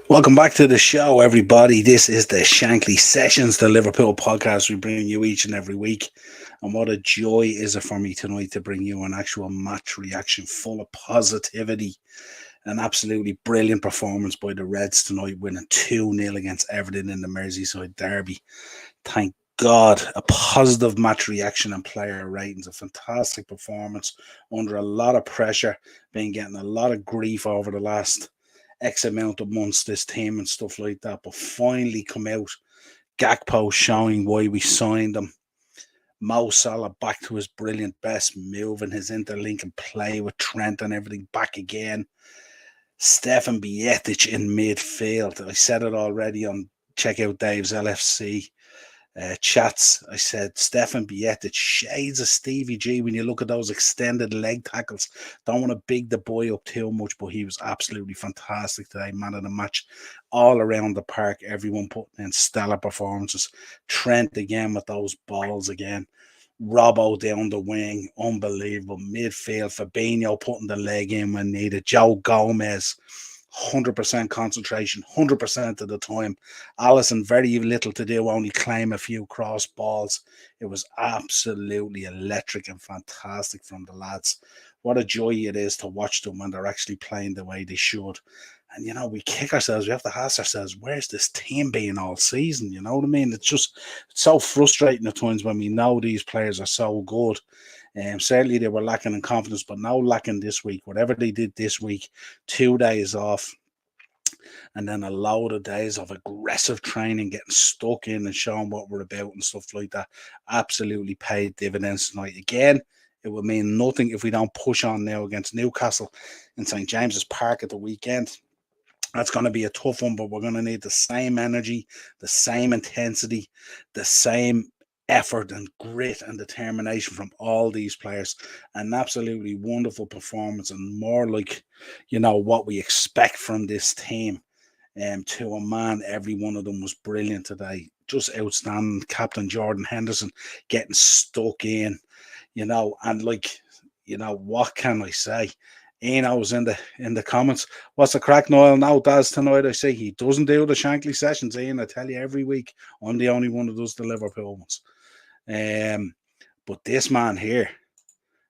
Welcome back to the show, everybody. This is the Shankly Sessions, the Liverpool podcast we bring you each and every week. And what a joy is it for me tonight to bring you an actual match reaction full of positivity. An absolutely brilliant performance by the Reds tonight, winning 2-0 against Everton in the Merseyside derby. Thank God, a positive match reaction and player ratings. A fantastic performance under a lot of pressure, been getting a lot of grief over the last X amount of months, this team and stuff like that. But finally come out. Gakpo showing why we signed him. Mo Salah back to his brilliant best move and his interlinking play with Trent and everything back again. Stefan Bietic in midfield. I said it already on Check Out Dave's LFC chats. I said Stefan Bietic, shades of Stevie G when you look at those extended leg tackles. Don't want to big the boy up too much, but he was absolutely fantastic today. Man of the match all around the park. Everyone putting in stellar performances. Trent again with those balls again. Robbo down the wing, unbelievable. Midfield, Fabinho putting the leg in when needed. Joe Gomez, 100% concentration, 100% of the time. Allison, very little to do, only claim a few cross balls. It was absolutely electric and fantastic from the lads. What a joy it is to watch them when they're actually playing the way they should. And, we kick ourselves. We have to ask ourselves, where's this team been all season? You know what I mean? It's so frustrating at times when we know these players are so good. Certainly they were lacking in confidence, but now lacking this week. Whatever they did this week, 2 days off, and then a load of days of aggressive training, getting stuck in and showing what we're about and stuff like that, absolutely paid dividends tonight. Again, it would mean nothing if we don't push on now against Newcastle in St. James's Park at the weekend. That's going to be a tough one, but we're going to need the same energy, the same intensity, the same effort and grit and determination from all these players. An absolutely wonderful performance and more like, what we expect from this team. To a man, every one of them was brilliant today. Just outstanding. Captain Jordan Henderson getting stuck in, and what can I say? I was in the comments. What's the crack, Niall? Now, Daz, tonight I say he doesn't do the Shankly sessions. Ian, I tell you every week, I'm the only one who does the Liverpool ones. But this man here,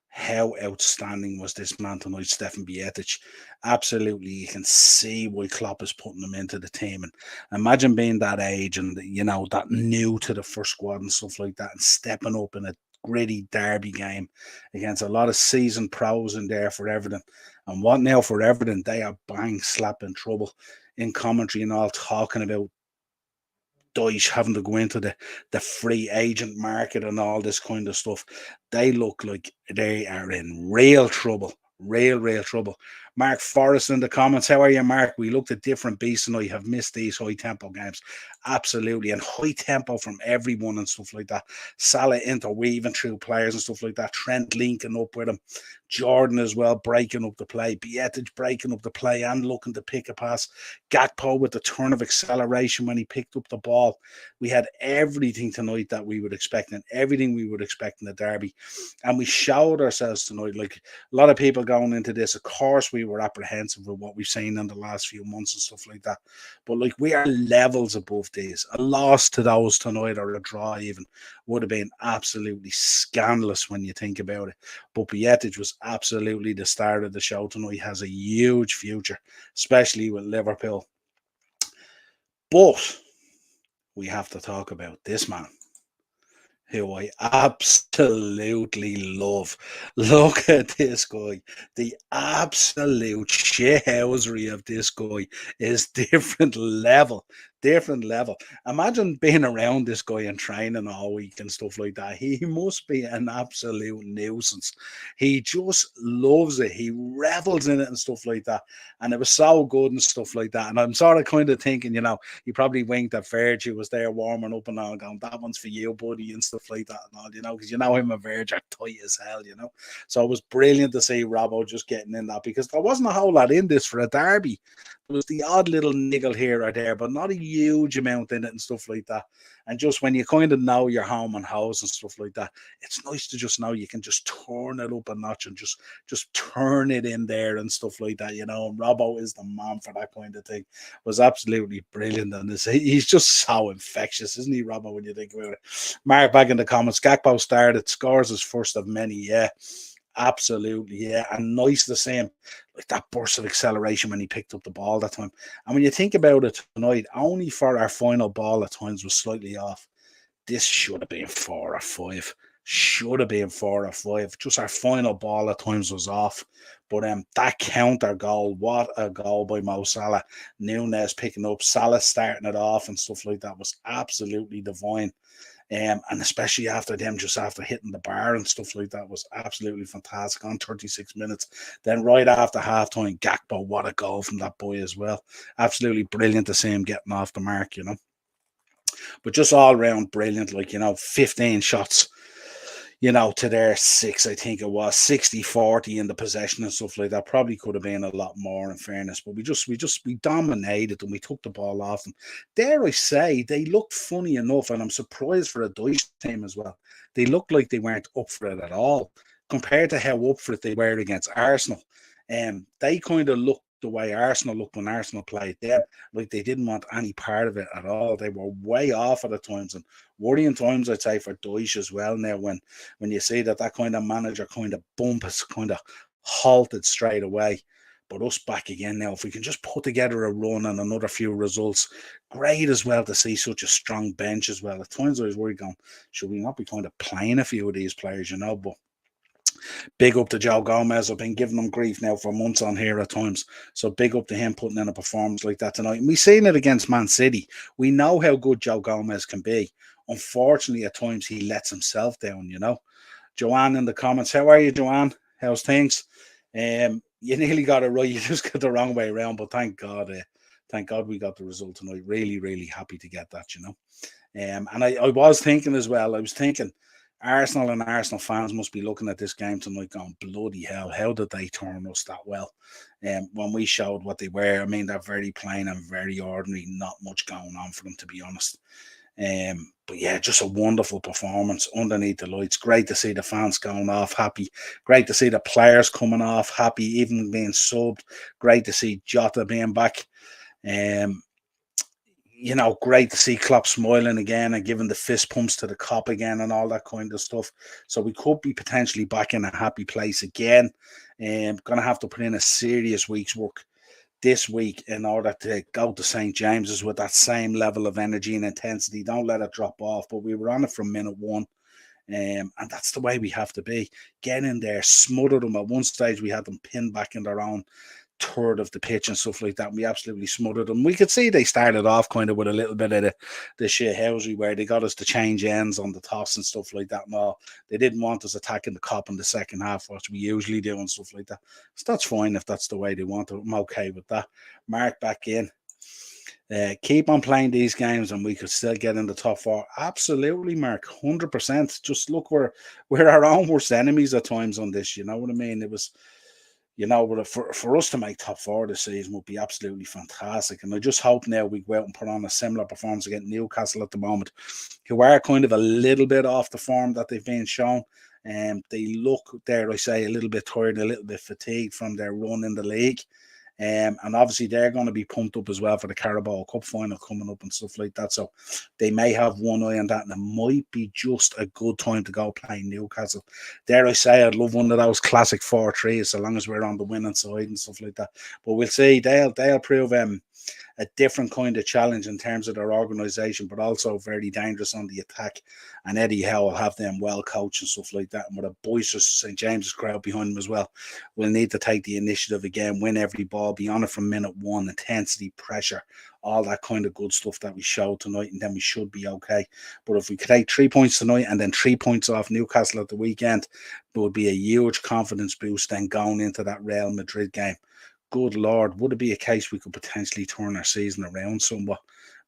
how outstanding was this man tonight, Stefan Bietic? Absolutely, you can see why Klopp is putting him into the team. And imagine being that age and that new to the first squad and stuff like that, and stepping up in a gritty derby game against a lot of seasoned pros in there for Everton. And what now for Everton? They are bang slapping trouble in commentary and all, talking about Deutsch having to go into the free agent market and all this kind of stuff. They look like they are in real trouble. Real trouble. Mark Forrest in the comments. How are you, Mark? We looked at different beasts and I have missed these high tempo games. Absolutely. And high tempo from everyone and stuff like that. Salah interweaving through players and stuff like that. Trent linking up with him. Jordan as well breaking up the play. Bietic breaking up the play and looking to pick a pass. Gakpo with the turn of acceleration when he picked up the ball. We had everything tonight that we would expect and everything we would expect in the derby. And we showed ourselves tonight. Like a lot of people going into this, of course, we were apprehensive of what we've seen in the last few months and stuff like that. But we are levels above these. A loss to those tonight or a draw even would have been absolutely scandalous when you think about it. But Bietic was absolutely the star of the show tonight. He has a huge future, especially with Liverpool. But we have to talk about this man, who I absolutely love. Look at this guy. The absolute shithousery of this guy is different level. Different level. Imagine being around this guy and training all week and stuff like that. He must be an absolute nuisance. He just loves it. He revels in it and stuff like that. And it was so good and stuff like that. And I'm sort of kind of thinking, he probably winked at Virgil, was there warming up and all, going, that one's for you, buddy, and stuff like that and all, because him and Virgil are tight as hell, So it was brilliant to see Robbo just getting in that, because there wasn't a whole lot in this for a derby. There was the odd little niggle here or there, but not a huge amount in it and stuff like that. And just when you kind of know you're home and house and stuff like that, it's nice to just know you can just turn it up a notch and just turn it in there and stuff like that, And Robbo is the man for that kind of thing. Was absolutely brilliant on this. He's just so infectious, isn't he, Robbo, when you think about it? Mark back in the comments, Gakpo started, scores his first of many, yeah. Absolutely, yeah. And nice to see him, like that burst of acceleration when he picked up the ball that time. And when you think about it tonight, only for our final ball at times was slightly off. This should have been 4 or 5. Should have been 4 or 5. Just our final ball at times was off. But that counter goal, what a goal by Mo Salah. Nunez picking up, Salah starting it off and stuff like that was absolutely divine. And especially after them, just after hitting the bar and stuff like that, was absolutely fantastic on 36 minutes. Then right after halftime, Gakpo, what a goal from that boy as well. Absolutely brilliant to see him getting off the mark, But just all round brilliant, 15 shots, to their 6, I think it was 60-40 in the possession and stuff like that. Probably could have been a lot more in fairness, but we dominated and we took the ball off them. Dare I say, they looked funny enough, and I'm surprised for a Deutsch team as well. They looked like they weren't up for it at all compared to how up for it they were against Arsenal. They kind of looked the way Arsenal looked when Arsenal played them, like they didn't want any part of it at all. They were way off at the times, and worrying times, I'd say, for Deutsch as well now, when you see that kind of manager kind of bump has kind of halted straight away. But us back again now, if we can just put together a run and another few results, great as well to see such a strong bench as well. At times I was worried going, should we not be kind of playing a few of these players, but big up to Joe Gomez. I've been giving him grief now for months on here at times. So big up to him putting in a performance like that tonight. And we've seen it against Man City. We know how good Joe Gomez can be. Unfortunately, at times he lets himself down, Joanne in the comments. How are you, Joanne? How's things? You nearly got it right. You just got the wrong way around. But thank God we got the result tonight. Really, really happy to get that, And I was thinking as well, Arsenal and Arsenal fans must be looking at this game tonight going, bloody hell, how did they turn us that well? When we showed what they were, I mean, they're very plain and very ordinary, not much going on for them, to be honest. But yeah, just a wonderful performance underneath the lights. Great to see the fans going off happy. Great to see the players coming off happy, even being subbed. Great to see Jota being back. Great to see Klopp smiling again and giving the fist pumps to the cop again and all that kind of stuff. So we could be potentially back in a happy place again. Going to have to put in a serious week's work this week in order to go to St. James's with that same level of energy and intensity. Don't let it drop off. But we were on it from minute one. And that's the way we have to be. Get in there, smother them. At one stage, we had them pinned back in their own third of the pitch and stuff like that. And we absolutely smothered them. We could see they started off kind of with a little bit of the shithousery where they got us to change ends on the toss and stuff like that. No, they didn't want us attacking the cop in the second half, which we usually do and stuff like that. So that's fine if that's the way they want it. I'm okay with that. Mark back in. Keep on playing these games and we could still get in the top 4. Absolutely, Mark, 100%. Just look, we're our own worst enemies at times on this. You know what I mean? It was, but for us to make top 4 this season would be absolutely fantastic. And I just hope now we go out and put on a similar performance against Newcastle at the moment, who are kind of a little bit off the form that they've been shown. They look, dare I say, a little bit tired, a little bit fatigued from their run in the league. And obviously they're going to be pumped up as well for the Carabao Cup final coming up and stuff like that. So they may have one eye on that, and it might be just a good time to go play Newcastle. Dare I say, I'd love one of those classic 4-3s, so long as we're on the winning side and stuff like that. But we'll see. They'll prove a different kind of challenge in terms of their organisation, but also very dangerous on the attack. And Eddie Howe will have them well coached and stuff like that. And with a boisterous St. James's crowd behind them as well, we'll need to take the initiative again, win every ball, be on it from minute one, intensity, pressure, all that kind of good stuff that we showed tonight, and then we should be okay. But if we could take 3 points tonight and then 3 points off Newcastle at the weekend, it would be a huge confidence boost then going into that Real Madrid game. Good Lord, would it be a case we could potentially turn our season around somewhat?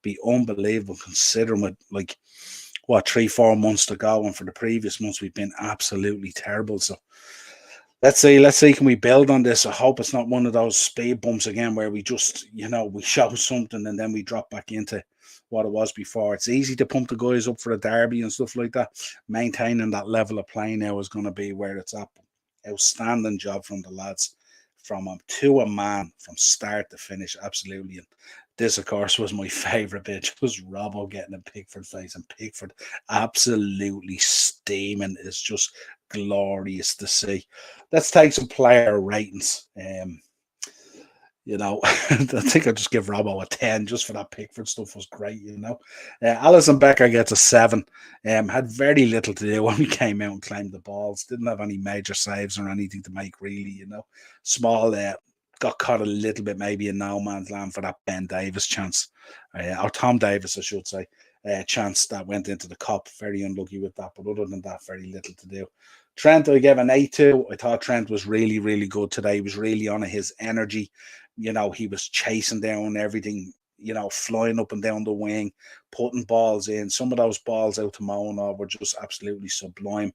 Be unbelievable considering with 3-4 months to go, and for the previous months we've been absolutely terrible. So Let's see, can we build on this? I hope it's not one of those speed bumps again where we just, we show something and then we drop back into what it was before. It's easy to pump the guys up for a derby and stuff like that. Maintaining that level of play now is going to be where it's at. Outstanding job from the lads, from a to a man, from start to finish, absolutely. And this, of course, was my favourite bit. Was Robbo getting a Pickford face, and Pickford absolutely steaming. It's just glorious to see. Let's take some player ratings. I think I'll just give Robbo a 10 just for that Pickford stuff was great. Alison Becker gets a 7. Had very little to do when we came out and claimed the balls. Didn't have any major saves or anything to make, really. Small, got caught a little bit maybe in no man's land for that Ben Davis chance. Or Tom Davis, I should say. Chance that went into the cup. Very unlucky with that. But other than that, very little to do. Trent, I gave an 8 to. I thought Trent was really, really good today. He was really on his energy. He was chasing down everything, flying up and down the wing, putting balls in. Some of those balls out to Mona were just absolutely sublime.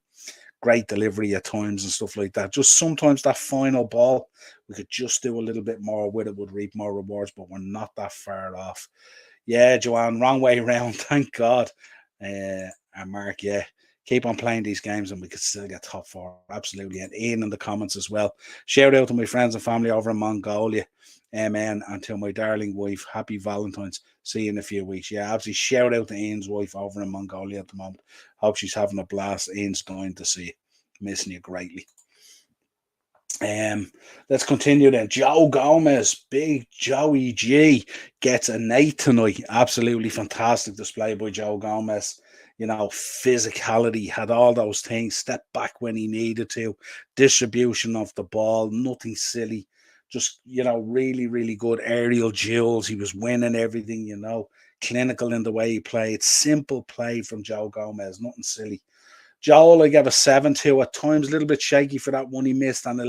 Great delivery at times and stuff like that. Just sometimes that final ball, we could just do a little bit more with it, would reap more rewards, but we're not that far off. Yeah, Joanne, wrong way around. Thank God. And Mark, yeah, keep on playing these games and we could still get top 4. Absolutely. And Ian in the comments as well. Shout out to my friends and family over in Mongolia. Amen. And to my darling wife, happy Valentine's. See you in a few weeks. Yeah, absolutely. Shout out to Ian's wife over in Mongolia at the moment. Hope she's having a blast. Ian's dying to see you. Missing you greatly. Let's continue then. Joe Gomez, big Joey G, gets an 8 tonight. Absolutely fantastic display by Joe Gomez. Physicality, had all those things, stepped back when he needed to, distribution of the ball, nothing silly. Just, really, really good aerial duels. He was winning everything, clinical in the way he played. Simple play from Joe Gomez, nothing silly. Joel, I gave a 7 to. At times, a little bit shaky for that one he missed, and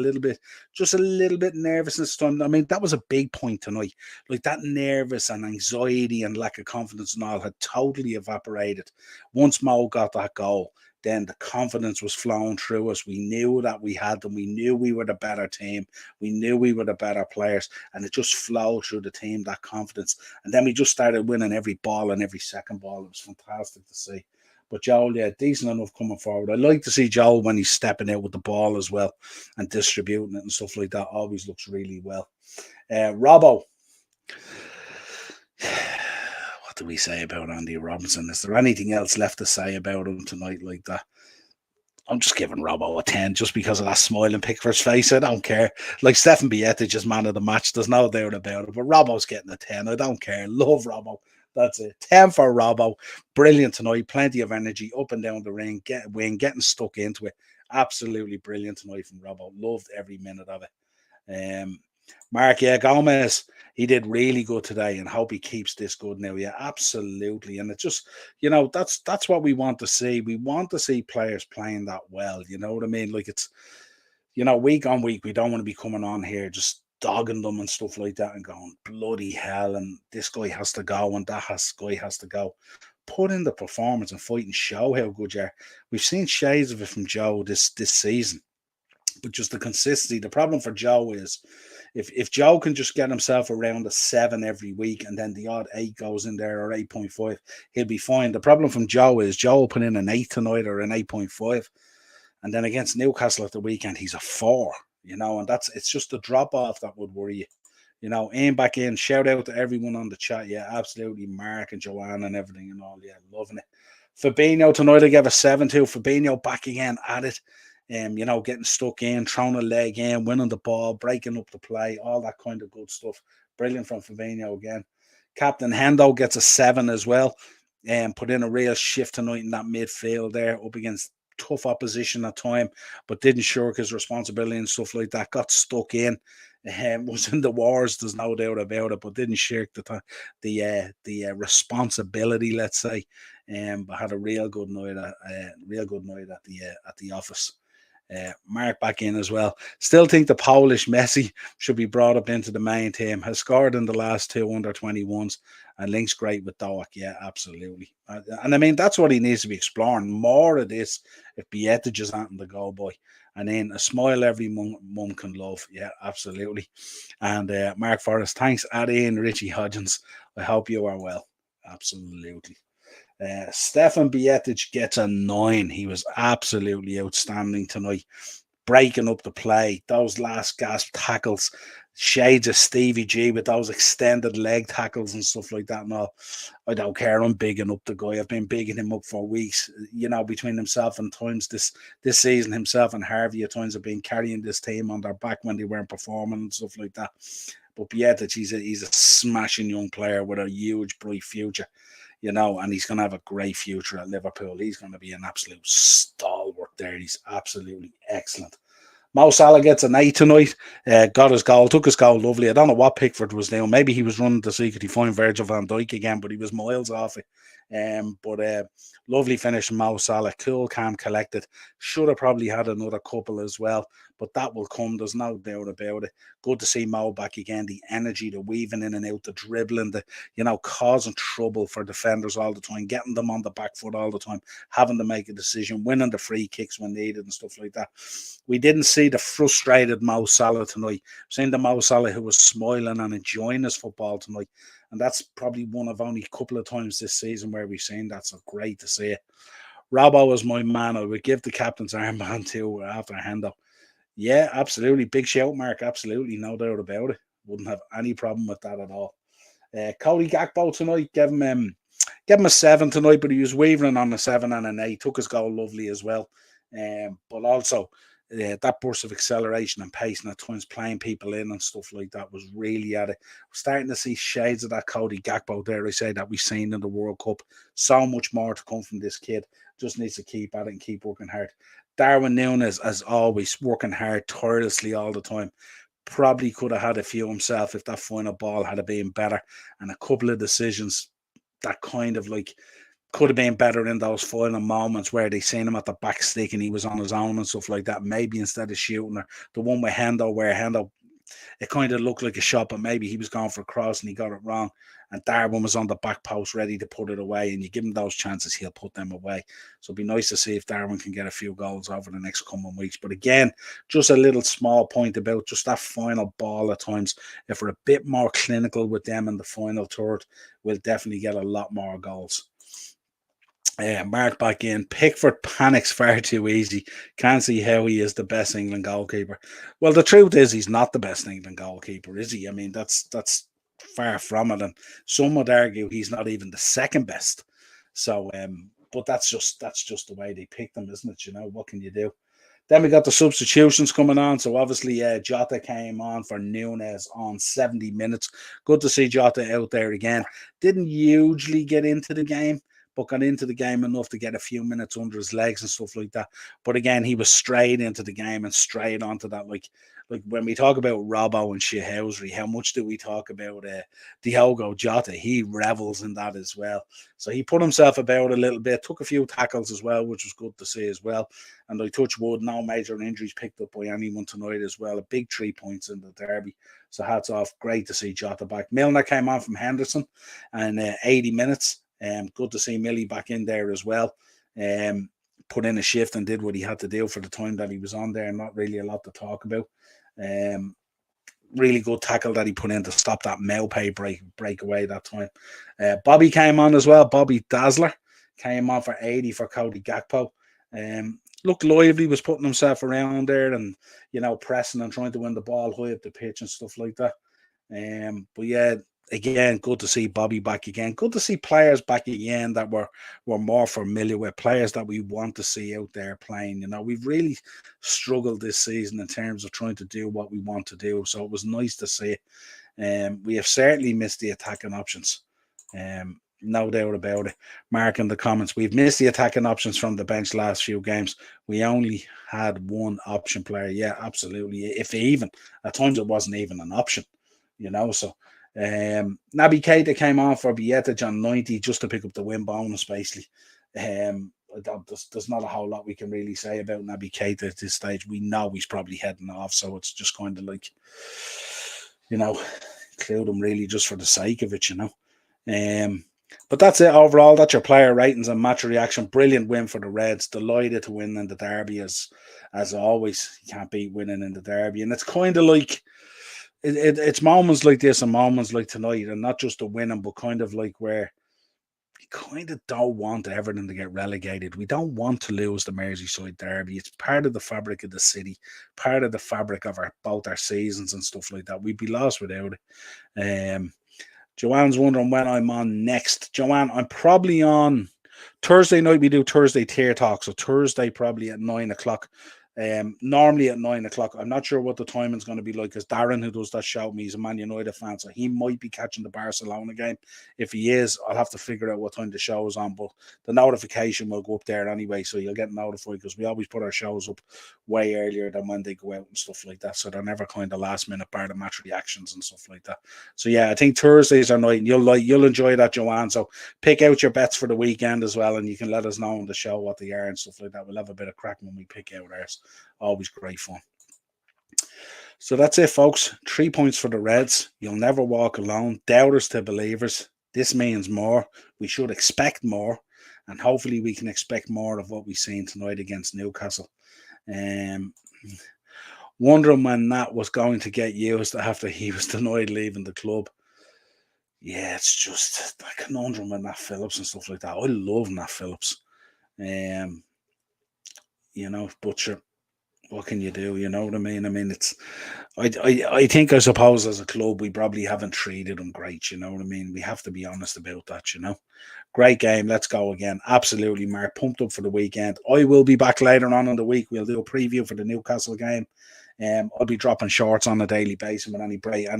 just a little bit nervousness. I mean, that was a big point tonight. Like that nervous and anxiety and lack of confidence and all had totally evaporated. Once Mo got that goal, then the confidence was flowing through us. We knew that we had them. We knew we were the better team. We knew we were the better players, and it just flowed through the team, that confidence. And then we just started winning every ball and every second ball. It was fantastic to see. But Joel, yeah, decent enough coming forward. I like to see Joel when he's stepping out with the ball as well and distributing it and stuff like that. Always looks really well. Robbo. What do we say about Andy Robinson? Is there anything else left to say about him tonight like that? I'm just giving Robbo a 10 just because of that smiling Pickford's face. I don't care. Like Stefan Bietic is man of the match. There's no doubt about it. But Robbo's getting a 10. I don't care. Love Robbo. That's it. 10 for Robbo. Brilliant tonight. Plenty of energy up and down the ring, getting stuck into it. Absolutely brilliant tonight from Robbo. Loved every minute of it. Mark, yeah, Gomez, he did really good today and hope he keeps this good now. Yeah, absolutely. And it's just, that's what we want to see. We want to see players playing that well. You know what I mean? Like it's, week on week, we don't want to be coming on here just dogging them and stuff like that and going, bloody hell, and this guy has to go and guy has to go. Put in the performance and fight and show how good you are. We've seen shades of it from Joe this season, but just the consistency. The problem for Joe is if Joe can just get himself around a 7 every week and then the odd 8 goes in there or 8.5, he'll be fine. The problem from Joe is Joe will put in an 8 tonight or an 8.5. And then against Newcastle at the weekend, he's a 4, and it's just the drop off that would worry you. Aim back in. Shout out to everyone on the chat. Yeah, absolutely. Mark and Joanne and everything and all. Yeah, loving it. Fabinho tonight, I gave a 7 to. Fabinho back again at it. Getting stuck in, throwing a leg in, winning the ball, breaking up the play, all that kind of good stuff. Brilliant from Fabinho again. Captain Hendo gets a 7 as well. And put in a real shift tonight in that midfield there, up against tough opposition at time, but didn't shirk his responsibility and stuff like that. Got stuck in, was in the wars. There's no doubt about it, but didn't shirk the responsibility. Let's say, but had a real good night at the office. Mark back in as well. Still think the Polish Messi should be brought up into the main team. Has scored in the last 2 under-21s and links great with Doak. Yeah, absolutely. And I mean, that's what he needs to be exploring. More of this if Bietic is on the goal boy. And then a smile every mum can love. Yeah, absolutely. And Mark Forrest, thanks. Add in Richie Hodgins. I hope you are well. Absolutely. Stefan Bietic gets a 9. He was absolutely outstanding tonight, breaking up the play, those last gasp tackles, shades of Stevie G with those extended leg tackles and stuff like that. No, I don't care. I'm bigging up the guy. I've been bigging him up for weeks. Between himself and times this season, himself and Harvey at times have been carrying this team on their back when they weren't performing and stuff like that. But Bietic, he's a smashing young player with a huge, bright future. And he's going to have a great future at Liverpool. He's going to be an absolute stalwart there. He's absolutely excellent. Mo Salah gets an 8 tonight. Got his goal, took his goal lovely. I don't know what Pickford was doing. Maybe he was running to see could he find Virgil van Dijk again, but he was miles off it. But lovely finish from Mo Salah. Cool, calm, collected. Should have probably had another couple as well, but that will come. There's no doubt about it. Good to see Mo back again. The energy, the weaving in and out, the dribbling, causing trouble for defenders all the time, getting them on the back foot all the time, having to make a decision, winning the free kicks when needed and stuff like that. We didn't see the frustrated Mo Salah tonight. We've seen the Mo Salah who was smiling and enjoying his football tonight. And that's probably one of only a couple of times this season where we've seen that. So great to see it. Robbo was my man. I would give the captain's armband to after Hendo. Yeah, absolutely. Big shout, Mark. Absolutely. No doubt about it. Wouldn't have any problem with that at all. Cody Gakpo tonight, gave him a 7 tonight, but he was wavering on a 7 and an 8. Took his goal lovely as well. But also that burst of acceleration and pace and at times playing people in and stuff like that was really at it. We're starting to see shades of that Cody Gakpo there, I say, that we've seen in the World Cup. So much more to come from this kid. Just needs to keep at it and keep working hard. Darwin Núñez, as always, working hard tirelessly all the time. Probably could have had a few himself if that final ball had been better. And a couple of decisions that kind of could have been better in those final moments where they seen him at the back stick and he was on his own and stuff like that. Maybe instead of shooting, or the one with Hendo where Hendo, it kind of looked like a shot, but maybe he was going for a cross and he got it wrong. And Darwin was on the back post ready to put it away. And you give him those chances, he'll put them away. So it'd be nice to see if Darwin can get a few goals over the next coming weeks. But again, just a little small point about just that final ball at times. If we're a bit more clinical with them in the final third, we'll definitely get a lot more goals. Mark back in. Pickford panics far too easy. Can't see how he is the best England goalkeeper. Well, the truth is he's not the best England goalkeeper, is he? I mean, that's far from it. And some would argue he's not even the second best. So, but that's just the way they picked him, isn't it? What can you do? Then we got the substitutions coming on. So obviously Jota came on for Núñez on 70 minutes. Good to see Jota out there again. Didn't hugely get into the game, but got into the game enough to get a few minutes under his legs and stuff like that. But again, he was straight into the game and straight onto that. Like when we talk about Robbo and shithousery, how much do we talk about Diogo Jota? He revels in that as well. So he put himself about a little bit, took a few tackles as well, which was good to see as well. And I touch wood, no major injuries picked up by anyone tonight as well. A big 3 points in the derby. So hats off. Great to see Jota back. Milner came on from Henderson and 80 minutes. Good to see Millie back in there as well. Put in a shift and did what he had to do for the time that he was on there. Not really a lot to talk about. Really good tackle that he put in to stop that Maupay breakaway that time. Bobby came on as well. Bobby Dazzler came on for 80 for Cody Gakpo. Looked lively, was putting himself around there and, pressing and trying to win the ball high up the pitch and stuff like that. But yeah, again, good to see Bobby back again. Good to see players back again that we're more familiar with, players that we want to see out there playing. We've really struggled this season in terms of trying to do what we want to do. So it was nice to see it. We have certainly missed the attacking options. No doubt about it. Mark in the comments, we've missed the attacking options from the bench last few games. We only had one option player. Yeah, absolutely. If even, at times it wasn't even an option, so Naby Keita came on for Bietic on 90 just to pick up the win bonus, basically. There's not a whole lot we can really say about Naby Keita at this stage. We know he's probably heading off, so it's just kind of like, include him really just for the sake of it, But that's it overall. That's your player ratings and match reaction. Brilliant win for the Reds. Delighted to win in the derby as always. You can't beat winning in the derby. And it's kind of like it's moments like this and moments like tonight, and not just the winning, but kind of like where we kind of don't want Everton to get relegated. We don't want to lose the Merseyside derby. It's part of the fabric of the city, part of the fabric of both our seasons and stuff like that. We'd be lost without it. Joanne's wondering when I'm on next. Joanne, I'm probably on Thursday night. We do Thursday tier talk, so Thursday probably at 9 o'clock. Normally at 9 o'clock. I'm not sure what the timing's going to be like, because Darren, who does that show me, he's a Man United fan, so he might be catching the Barcelona game. If he is, I'll have to figure out what time the show is on, but the notification will go up there anyway, so you'll get notified, because we always put our shows up way earlier than when they go out and stuff like that, so they're never kind of last minute bar the match reactions and stuff like that. So yeah, I think Thursdays are night, and you'll enjoy that, Joanne. So pick out your bets for the weekend as well, and you can let us know on the show what they are and stuff like that. We'll have a bit of crack when we pick out ours. Always great fun. So that's it, folks. 3 points for the Reds. You'll never walk alone. Doubters to believers. This means more. We should expect more, and hopefully we can expect more of what we've seen tonight against Newcastle. Wondering when Nat was going to get used after he was denied leaving the club. Yeah, it's just a conundrum with Nat Phillips and stuff like that. I love Nat Phillips. But sure, what can you do? You know what I mean? I mean, I think, I suppose, as a club, we probably haven't treated them great. You know what I mean? We have to be honest about that. Great game. Let's go again. Absolutely, Mark. Pumped up for the weekend. I will be back later on in the week. We'll do a preview for the Newcastle game. I'll be dropping shorts on a daily basis with any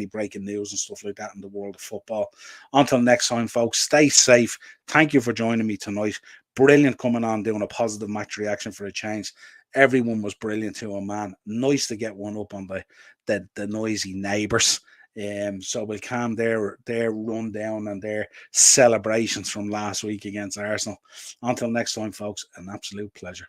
breaking news and stuff like that in the world of football. Until next time, folks, stay safe. Thank you for joining me tonight. Brilliant coming on, doing a positive match reaction for a change. Everyone was brilliant to a man. Nice to get one up on the noisy neighbours. So we'll calm their run down and their celebrations from last week against Arsenal. Until next time, folks, an absolute pleasure.